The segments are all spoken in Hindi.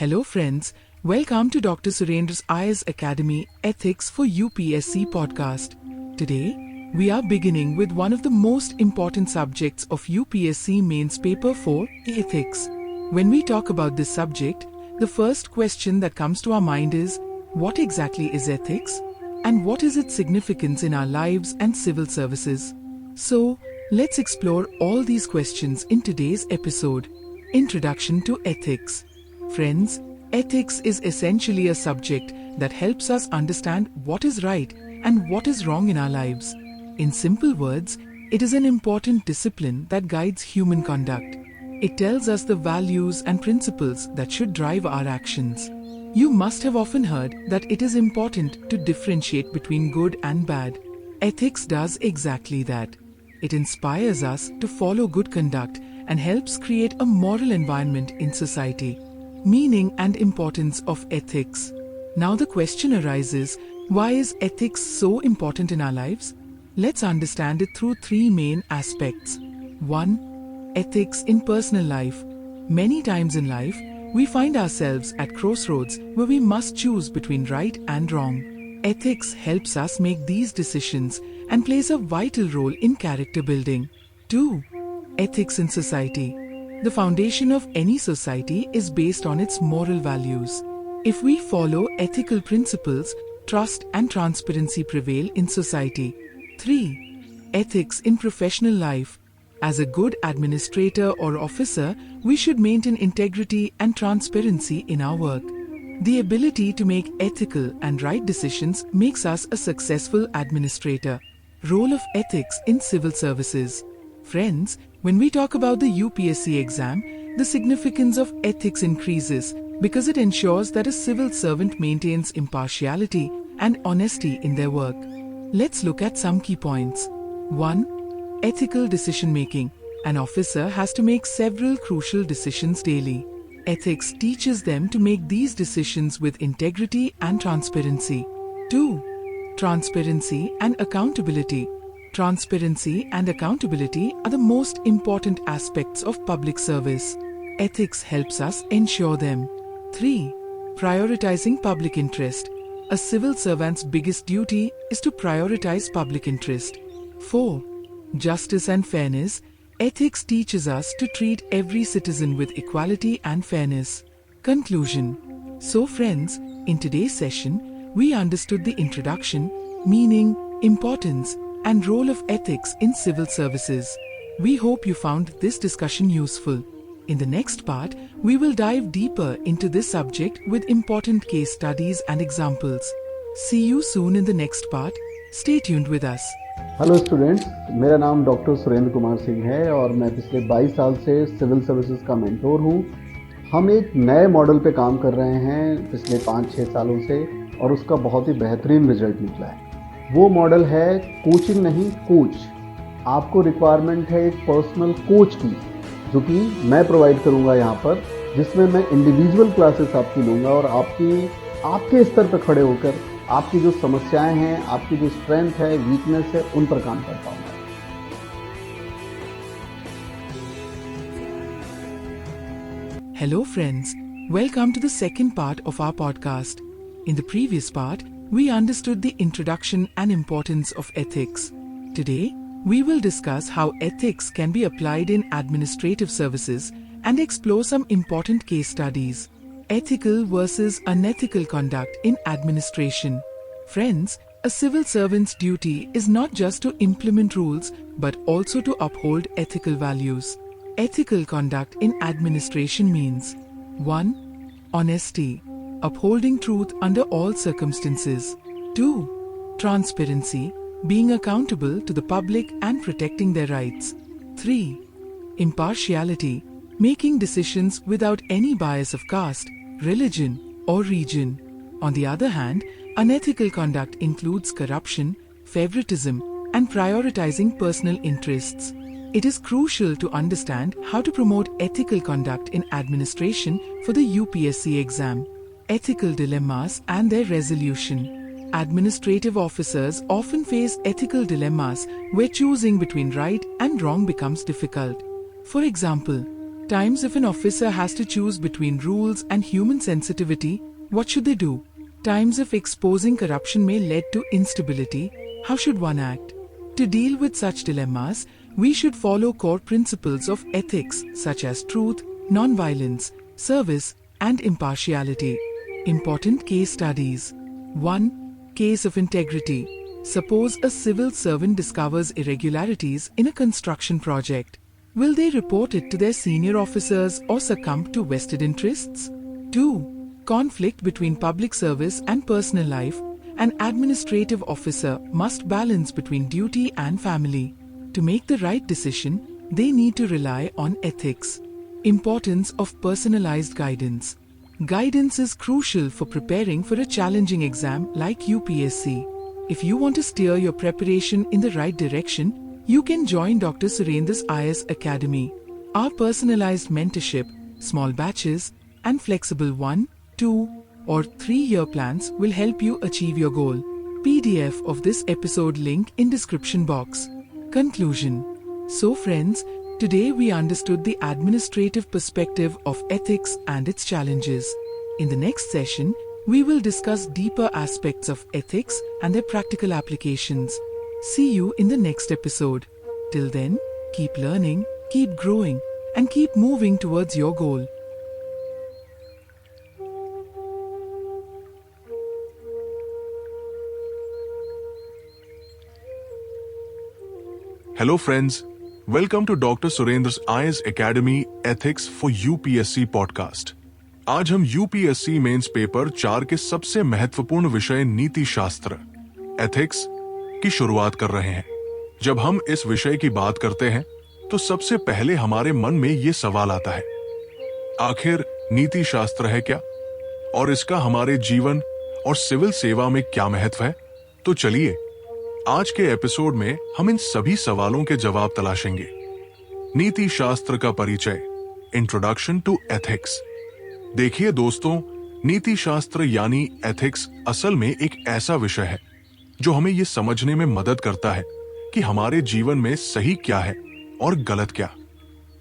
Hello friends, welcome to Dr. Surendra's IAS Academy Ethics for UPSC podcast. Today, we are beginning with one of the most important subjects of UPSC Mains Paper 4, Ethics. When we talk about this subject, the first question that comes to our mind is, what exactly is ethics? And what is its significance in our lives and civil services? So, let's explore all these questions in today's episode. Introduction to Ethics. Friends, ethics is essentially a subject that helps us understand what is right and what is wrong in our lives. In simple words, it is an important discipline that guides human conduct. It tells us the values and principles that should drive our actions. You must have often heard that it is important to differentiate between good and bad. Ethics does exactly that. It inspires us to follow good conduct and helps create a moral environment in society. Meaning and importance of ethics. Now the question arises, why is ethics so important in our lives? Let's understand it through three main aspects. 1. Ethics in personal life. Many times in life, we find ourselves at crossroads where we must choose between right and wrong. Ethics helps us make these decisions and plays a vital role in character building. 2. Ethics in society. The foundation of any society is based on its moral values. If we follow ethical principles, trust and transparency prevail in society. 3. Ethics in professional life. As a good administrator or officer, we should maintain integrity and transparency in our work. The ability to make ethical and right decisions makes us a successful administrator. Role of ethics in civil services. Friends, when we talk about the UPSC exam, the significance of ethics increases because it ensures that a civil servant maintains impartiality and honesty in their work. Let's look at some key points. 1. Ethical decision making. An officer has to make several crucial decisions daily. Ethics teaches them to make these decisions with integrity and transparency. 2. Transparency and accountability. Transparency and accountability are the most important aspects of public service. Ethics helps us ensure them. 3. Prioritizing public interest. A civil servant's biggest duty is to prioritize public interest. 4. Justice and fairness. Ethics teaches us to treat every citizen with equality and fairness. Conclusion. So friends, in today's session, we understood the introduction, meaning, importance, and role of ethics in civil services. We hope you found this discussion useful. In the next part, we will dive deeper into this subject with important case studies and examples. See you soon in the next part. Stay tuned with us. Hello students, मेरा नाम डॉक्टर सुरेंद्र कुमार सिंह है और मैं पिछले 22 साल से सिविल सर्विसेज का मेंटोर हूँ। हम एक नए मॉडल पे काम कर रहे हैं पिछले 5-6 सालों से और उसका बहुत ही बेहतरीन रिजल्ट निकला है। वो मॉडल है कोचिंग नहीं कोच। आपको रिक्वायरमेंट है एक पर्सनल कोच की, जो कि मैं प्रोवाइड करूँगा यहाँ पर, जिसमें मैं इंडिविजुअल क्लासेस आपकी लूँगा और आपके स्तर पर खड़े होकर आपकी जो समस्याएं हैं, आपकी जो स्ट्रेंथ है, वीकनेस है, उन पर काम कर पाऊंगा। Hello friends, welcome to the second part of our podcast. In the previous part, we understood the introduction and importance of ethics. Today, we will discuss how ethics can be applied in administrative services and explore some important case studies. Ethical versus unethical conduct in administration. Friends, a civil servant's duty is not just to implement rules but also to uphold ethical values. Ethical conduct in administration means 1. Honesty. Upholding truth under all circumstances. 2. Transparency. Being accountable to the public and protecting their rights. 3. Impartiality. Making decisions without any bias of caste, religion, or region. On the other hand, unethical conduct includes corruption, favoritism, and prioritizing personal interests. It is crucial to understand how to promote ethical conduct in administration for the UPSC exam. Ethical dilemmas and their resolution. Administrative officers often face ethical dilemmas where choosing between right and wrong becomes difficult. For example, Times if an officer has to choose between rules and human sensitivity, what should they do? Times if exposing corruption may lead to instability, how should one act? To deal with such dilemmas, we should follow core principles of ethics such as truth, non-violence, service, and impartiality. Important case studies. 1. Case of integrity. Suppose a civil servant discovers irregularities in a construction project. Will they report it to their senior officers or succumb to vested interests? 2. Conflict between public service and personal life. An administrative officer must balance between duty and family. To make the right decision, they need to rely on ethics. Importance of personalized guidance. Guidance is crucial for preparing for a challenging exam like UPSC. If you want to steer your preparation in the right direction, you can join Dr. Surendra's IAS Academy. Our personalized mentorship, small batches, and flexible 1, 2, or 3-year plans will help you achieve your goal. PDF of this episode link in description box. Conclusion. So friends, today we understood the administrative perspective of ethics and its challenges. In the next session, we will discuss deeper aspects of ethics and their practical applications. See you in the next episode. Till then, keep learning, keep growing, and keep moving towards your goal. Hello friends, welcome to Dr. Surendra's IAS Academy Ethics for UPSC podcast. आज हम UPSC मेंस पेपर 4 के सबसे महत्वपूर्ण विषय नीति शास्त्र एथिक्स की शुरुआत कर रहे हैं। जब हम इस विषय की बात करते हैं तो सबसे पहले हमारे मन में ये सवाल आता है, आखिर नीति शास्त्र है क्या और इसका हमारे जीवन और सिविल सेवा में क्या महत्व है? तो चलिए आज के एपिसोड में हम इन सभी सवालों के जवाब तलाशेंगे। नीति शास्त्र का परिचय, इंट्रोडक्शन टू एथिक्स। देखिए दोस्तों, नीति शास्त्र यानी एथिक्स असल में एक ऐसा विषय है जो हमें यह समझने में मदद करता है कि हमारे जीवन में सही क्या है और गलत क्या।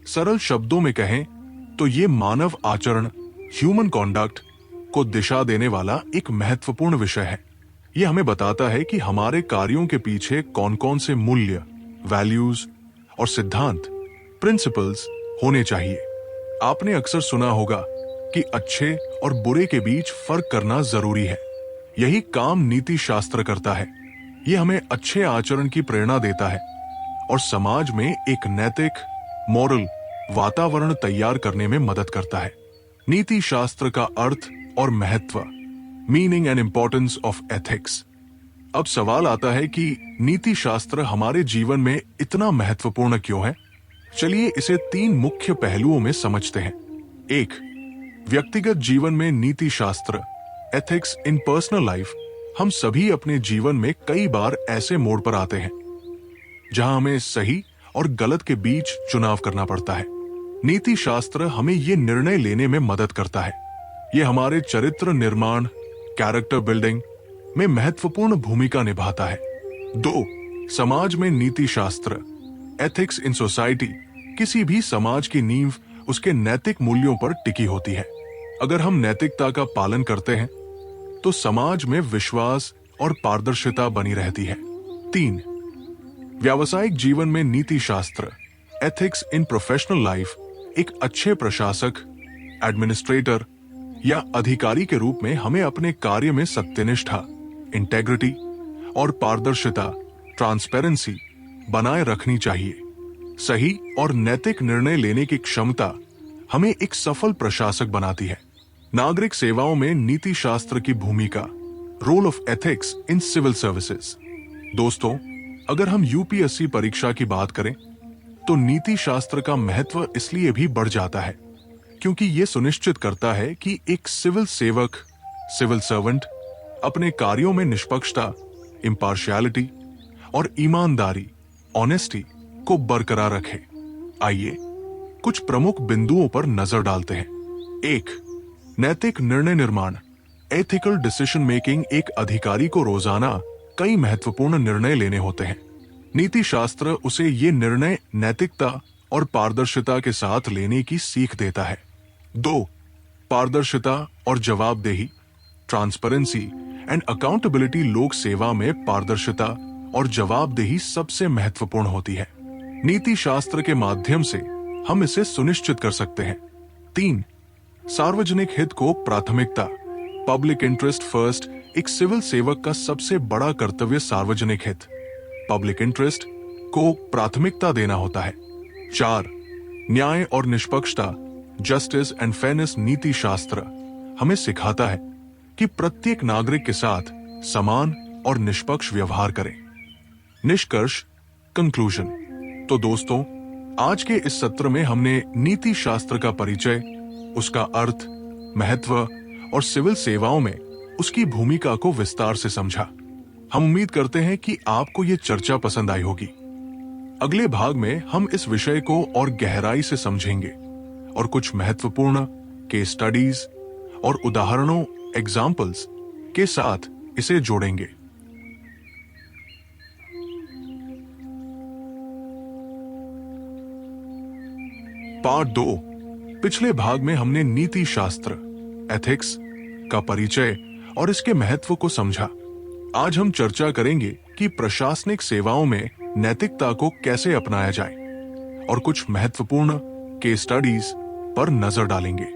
सरल शब्दों में कहें तो ये मानव आचरण, ह्यूमन कॉन्डक्ट को दिशा देने वाला एक महत्वपूर्ण विषय है। यह हमें बताता है कि हमारे कार्यों के पीछे कौन कौन से मूल्य, वैल्यूज और सिद्धांत, प्रिंसिपल्स होने चाहिए। आपने अक्सर सुना होगा कि अच्छे और बुरे के बीच फर्क करना जरूरी है। यही काम नीति शास्त्र करता है। यह हमें अच्छे आचरण की प्रेरणा देता है और समाज में एक नैतिक, मॉरल वातावरण तैयार करने में मदद करता है। नीति शास्त्र का अर्थ और महत्व, meaning and importance of ethics. अब सवाल आता है कि नीति शास्त्र हमारे जीवन में इतना महत्वपूर्ण क्यों है? चलिए इसे 3 मुख्य पहलुओं में समझते हैं। 1. व्यक्तिगत जीवन में नीति शास्त्र, एथिक्स इन पर्सनल लाइफ। हम सभी अपने जीवन में कई बार ऐसे मोड़ पर आते हैं जहां हमें सही और गलत के बीच चुनाव करना पड़ता है। नीति शास्त्र हमें ये निर्णय लेने में मदद करता है। यह हमारे चरित्र निर्माण, कैरेक्टर बिल्डिंग में महत्वपूर्ण भूमिका निभाता है। 2. समाज में नीति शास्त्र, एथिक्स इन सोसाइटी। किसी भी समाज की नींव उसके नैतिक मूल्यों पर टिकी होती है। अगर हम नैतिकता का पालन करते हैं तो समाज में विश्वास और पारदर्शिता बनी रहती है। 3. व्यावसायिक जीवन में नीति शास्त्र, एथिक्स इन प्रोफेशनल लाइफ। एक अच्छे प्रशासक, एडमिनिस्ट्रेटर या अधिकारी के रूप में हमें अपने कार्य में सत्यनिष्ठा, इंटेग्रिटी और पारदर्शिता, ट्रांसपेरेंसी बनाए रखनी चाहिए। सही और नैतिक निर्णय लेने की क्षमता हमें एक सफल प्रशासक बनाती है। नागरिक सेवाओं में नीति शास्त्र की भूमिका, role of ethics in civil services. दोस्तों, अगर हम यूपीएससी परीक्षा की बात करें तो नीति शास्त्र का महत्व इसलिए भी बढ़ जाता है क्योंकि यह सुनिश्चित करता है कि एक सिविल सेवक, सिविल सर्वेंट अपने कार्यों में निष्पक्षता, इम्पार्शियलिटी और ईमानदारी, ऑनेस्टी को बरकरार रखे। आइए कुछ प्रमुख बिंदुओं पर नजर डालते हैं। 1. नैतिक निर्णय निर्माण, एथिकल डिसीजन मेकिंग। एक अधिकारी को रोजाना कई महत्वपूर्ण निर्णय लेने होते हैं। नीति शास्त्र उसे ये निर्णय नैतिकता और पारदर्शिता के साथ लेने की सीख देता है। 2. पारदर्शिता और जवाबदेही, ट्रांसपेरेंसी एंड अकाउंटेबिलिटी। लोक सेवा में पारदर्शिता और जवाबदेही सबसे महत्वपूर्ण होती है। नीति शास्त्र के माध्यम से हम इसे सुनिश्चित कर सकते हैं। 3. सार्वजनिक हित को प्राथमिकता, पब्लिक इंटरेस्ट फर्स्ट। एक सिविल सेवक का सबसे बड़ा कर्तव्य सार्वजनिक हित, पब्लिक इंटरेस्ट को प्राथमिकता देना होता है। 4. न्याय और निष्पक्षता, जस्टिस एंड फेयरनेस। नीति शास्त्र हमें सिखाता है कि प्रत्येक नागरिक के साथ समान और निष्पक्ष व्यवहार करें। निष्कर्ष, कंक्लूजन। तो दोस्तों, आज के इस सत्र में हमने नीति शास्त्र का परिचय, उसका अर्थ, महत्व और सिविल सेवाओं में उसकी भूमिका को विस्तार से समझा। हम उम्मीद करते हैं कि आपको ये चर्चा पसंद आई होगी। अगले भाग में हम इस विषय को और गहराई से समझेंगे और कुछ महत्वपूर्ण केस स्टडीज और उदाहरणों, एग्जाम्पल्स के साथ इसे जोड़ेंगे। पार्ट 2। पिछले भाग में हमने नीति शास्त्र, एथिक्स का परिचय और इसके महत्व को समझा। आज हम चर्चा करेंगे कि प्रशासनिक सेवाओं में नैतिकता को कैसे अपनाया जाए और कुछ महत्वपूर्ण केस स्टडीज पर नजर डालेंगे।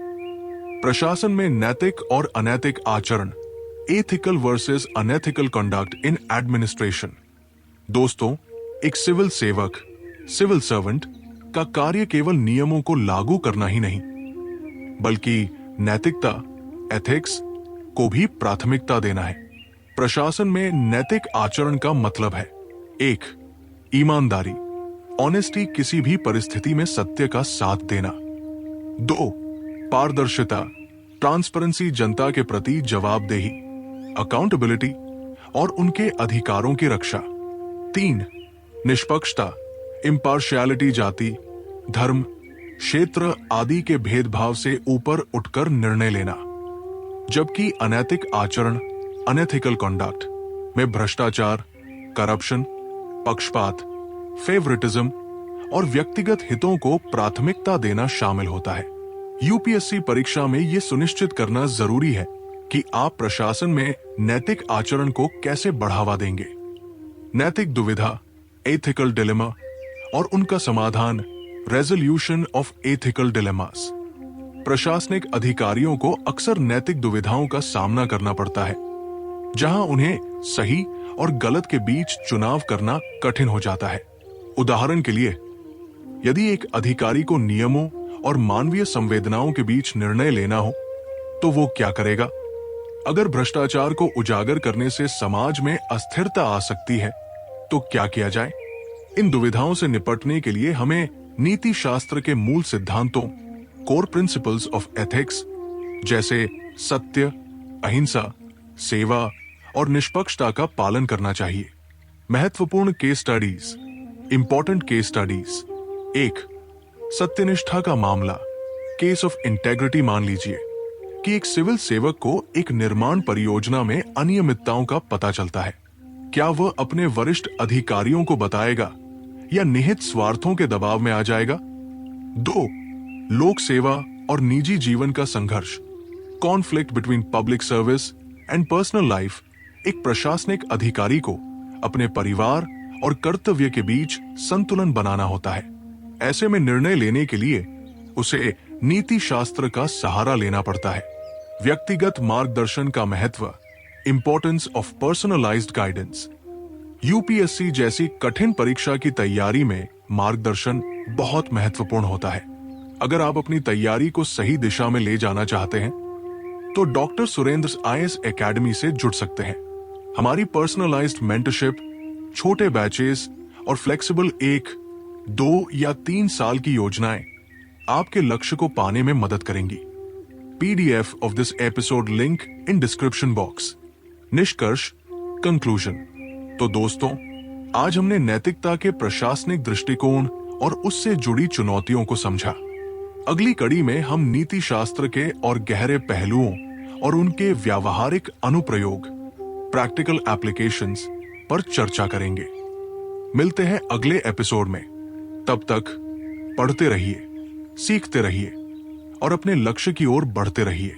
प्रशासन में नैतिक और अनैतिक आचरण, ethical versus unethical conduct in administration. दोस्तों, एक सिविल सेवक, सिविल सर्वेंट का कार्य केवल नियमों को लागू करना ही नहीं, बल्कि नैतिकता, एथिक्स को भी प्राथमिकता देना है। प्रशासन में नैतिक आचरण का मतलब है: 1. ईमानदारी, ऑनेस्टी, किसी भी परिस्थिति में सत्य का साथ देना। 2. पारदर्शिता, ट्रांसपेरेंसी, जनता के प्रति जवाबदेही, अकाउंटेबिलिटी और उनके अधिकारों की रक्षा। 3. निष्पक्षता, इम्पार्शियलिटी, जाति, धर्म, क्षेत्र आदि के भेदभाव से ऊपर उठकर निर्णय लेना। जबकि अनैतिक आचरण, अनएथिकल कंडक्ट में भ्रष्टाचार, करप्शन, पक्षपात, फेवरेटिज्म और व्यक्तिगत हितों को प्राथमिकता देना शामिल होता है। यूपीएससी परीक्षा में यह सुनिश्चित करना जरूरी है कि आप प्रशासन में नैतिक आचरण को कैसे बढ़ावा देंगे। नैतिक दुविधा, एथिकल डिलेमा और उनका समाधान, रेजोल्यूशन ऑफ एथिकल डिलेमास। प्रशासनिक अधिकारियों को अक्सर नैतिक दुविधाओं का सामना करना पड़ता है, जहां उन्हें सही और गलत के बीच चुनाव करना कठिन हो जाता है। उदाहरण के लिए, यदि एक अधिकारी को नियमों और मानवीय संवेदनाओं के बीच निर्णय लेना हो, तो वो क्या करेगा? अगर भ्रष्टाचार को उजागर करने से समाज में अस्थिरता आ सकती है, तो क्या किया जाए? इन दुविधाओं से निपटने के लिए हमें नीति शास्त्र के मूल सिद्धांतों, कोर प्रिंसिपल्स ऑफ एथिक्स, जैसे सत्य, अहिंसा, सेवा और निष्पक्षता का पालन करना चाहिए। महत्वपूर्ण case studies, important case studies. 1. सत्यनिष्ठा का मामला, केस ऑफ इंटेग्रिटी। मान लीजिए कि एक सिविल सेवक को एक निर्माण परियोजना में अनियमितताओं का पता चलता है। क्या वह अपने वरिष्ठ अधिकारियों को बताएगा या निहित स्वार्थों के दबाव में आ जाएगा? 2. लोक सेवा और निजी जीवन का संघर्ष, conflict between public service and personal life. एक प्रशासनिक अधिकारी को अपने परिवार और कर्तव्य के बीच संतुलन बनाना होता है। ऐसे में निर्णय लेने के लिए उसे नीति शास्त्र का सहारा लेना पड़ता है। व्यक्तिगत मार्गदर्शन का महत्व, importance of personalised guidance. UPSC जैसी कठिन परीक्षा की तैयारी में मार्गदर्शन बहुत महत्वपूर्ण होता है। अगर आप अपनी तैयारी को सही दिशा में ले जाना चाहते हैं, तो डॉक्टर सुरेंद्र आईएएस एकेडमी से जुड़ सकते हैं। हमारी पर्सनलाइज्ड मेंटरशिप, छोटे बैचेस और फ्लेक्सिबल 1, 2 या 3 साल की योजनाएं आपके लक्ष्य को पाने में मदद करेंगी। PDF of this episode link in description box. निष्कर्ष, कंक्लूजन। तो दोस्तों, आज हमने नैतिकता के प्रशासनिक दृष्टिकोण और उससे जुड़ी चुनौतियों को समझा। अगली कड़ी में हम नीति शास्त्र के और गहरे पहलुओं और उनके व्यावहारिक अनुप्रयोग, प्रैक्टिकल एप्लीकेशंस पर चर्चा करेंगे। मिलते हैं अगले एपिसोड में। तब तक पढ़ते रहिए, सीखते रहिए और अपने लक्ष्य की ओर बढ़ते रहिए।